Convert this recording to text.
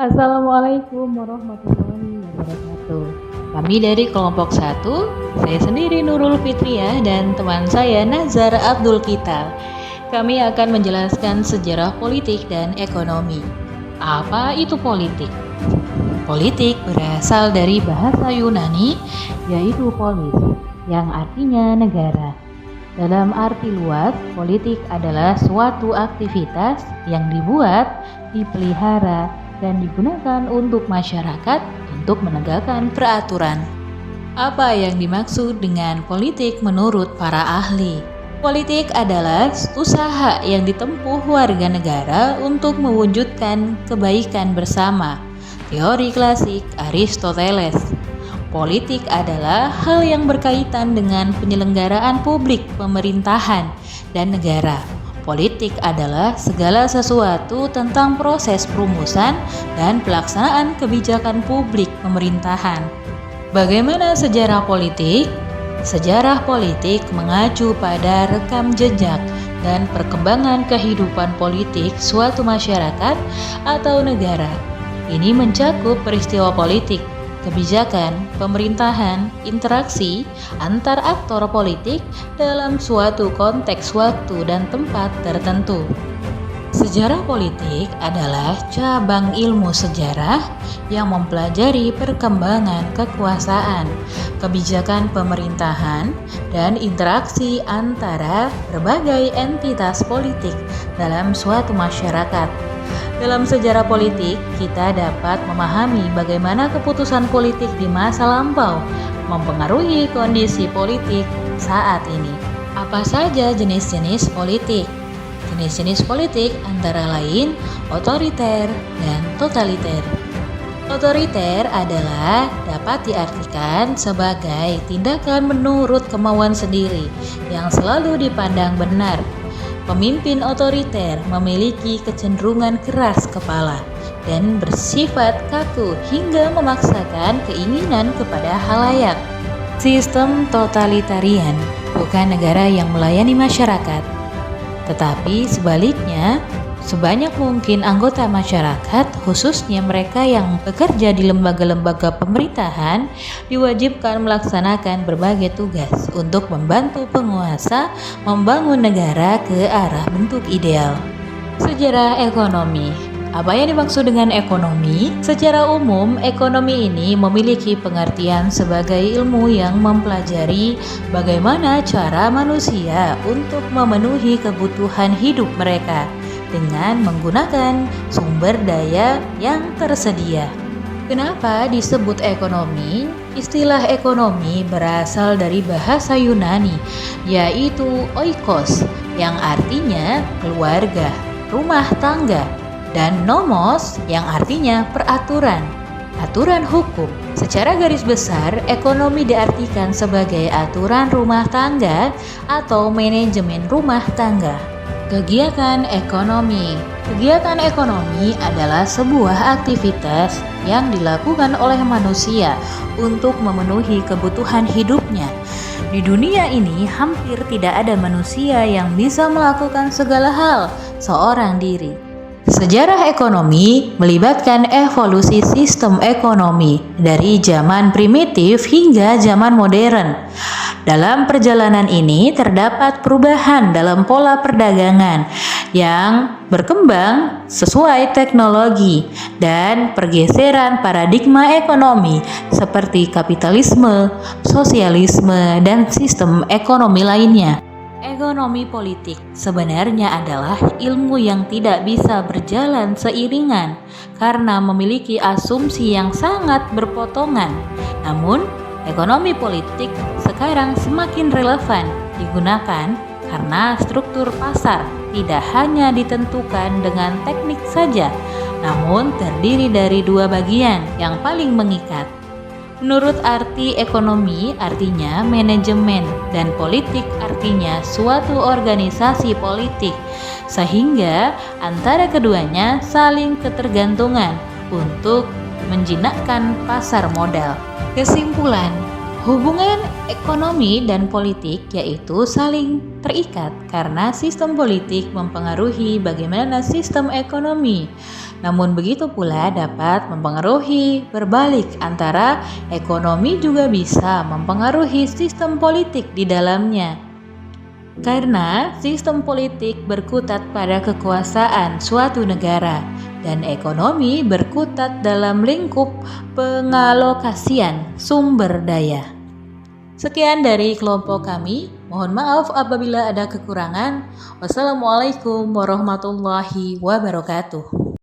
Assalamualaikum warahmatullahi wabarakatuh. Kami dari kelompok 1, saya sendiri Nurul Fitriah dan teman saya Nazar Abdul Kital. Kami akan menjelaskan sejarah politik dan ekonomi. Apa itu politik? Politik berasal dari bahasa Yunani, yaitu polis, yang artinya negara. Dalam arti luas, politik adalah suatu aktivitas yang dibuat, dipelihara, dan digunakan untuk masyarakat untuk menegakkan peraturan. Apa yang dimaksud dengan politik menurut para ahli? Politik adalah usaha yang ditempuh warga negara untuk mewujudkan kebaikan bersama. Teori klasik Aristoteles. Politik adalah hal yang berkaitan dengan penyelenggaraan publik, pemerintahan, dan negara. Politik adalah segala sesuatu tentang proses perumusan dan pelaksanaan kebijakan publik pemerintahan. Bagaimana sejarah politik? Sejarah politik mengacu pada rekam jejak dan perkembangan kehidupan politik suatu masyarakat atau negara. Ini mencakup peristiwa politik, kebijakan, pemerintahan, interaksi antar aktor politik dalam suatu konteks waktu dan tempat tertentu. Sejarah politik adalah cabang ilmu sejarah yang mempelajari perkembangan kekuasaan, kebijakan pemerintahan, dan interaksi antara berbagai entitas politik dalam suatu masyarakat. Dalam sejarah politik, kita dapat memahami bagaimana keputusan politik di masa lampau mempengaruhi kondisi politik saat ini. Apa saja jenis-jenis politik? Jenis-jenis politik antara lain otoriter dan totaliter. Otoriter adalah dapat diartikan sebagai tindakan menurut kemauan sendiri yang selalu dipandang benar. Pemimpin otoriter memiliki kecenderungan keras kepala dan bersifat kaku hingga memaksakan keinginan kepada halayak. Sistem totalitarian bukan negara yang melayani masyarakat, tetapi sebaliknya, sebanyak mungkin anggota masyarakat, khususnya mereka yang bekerja di lembaga-lembaga pemerintahan, diwajibkan melaksanakan berbagai tugas untuk membantu penguasa membangun negara ke arah bentuk ideal. Sejarah ekonomi. Apa yang dimaksud dengan ekonomi? Secara umum, ekonomi ini memiliki pengertian sebagai ilmu yang mempelajari bagaimana cara manusia untuk memenuhi kebutuhan hidup mereka dengan menggunakan sumber daya yang tersedia. Kenapa disebut ekonomi? Istilah ekonomi berasal dari bahasa Yunani, yaitu oikos, yang artinya keluarga, rumah tangga, dan nomos yang artinya peraturan, aturan hukum. Secara garis besar, ekonomi diartikan sebagai aturan rumah tangga atau manajemen rumah tangga. Kegiatan ekonomi. Kegiatan ekonomi adalah sebuah aktivitas yang dilakukan oleh manusia untuk memenuhi kebutuhan hidupnya. Di dunia ini hampir tidak ada manusia yang bisa melakukan segala hal seorang diri. Sejarah ekonomi melibatkan evolusi sistem ekonomi dari zaman primitif hingga zaman modern. Dalam perjalanan ini terdapat perubahan dalam pola perdagangan yang berkembang sesuai teknologi dan pergeseran paradigma ekonomi seperti kapitalisme, sosialisme, dan sistem ekonomi lainnya. Ekonomi politik sebenarnya adalah ilmu yang tidak bisa berjalan seiringan karena memiliki asumsi yang sangat berpotongan. Namun, ekonomi politik sekarang semakin relevan digunakan karena struktur pasar tidak hanya ditentukan dengan teknik saja, namun terdiri dari dua bagian yang paling mengikat. Menurut arti ekonomi artinya manajemen dan politik artinya suatu organisasi politik, sehingga antara keduanya saling ketergantungan untuk menjinakkan pasar modal. Kesimpulan, Hubungan ekonomi dan politik yaitu saling terikat karena sistem politik mempengaruhi bagaimana sistem ekonomi. Namun begitu pula dapat mempengaruhi berbalik antara ekonomi juga bisa mempengaruhi sistem politik di dalamnya. Karena sistem politik berkutat pada kekuasaan suatu negara dan ekonomi berkutat dalam lingkup pengalokasian sumber daya. Sekian dari kelompok kami. Mohon maaf apabila ada kekurangan. Wassalamualaikum warahmatullahi wabarakatuh.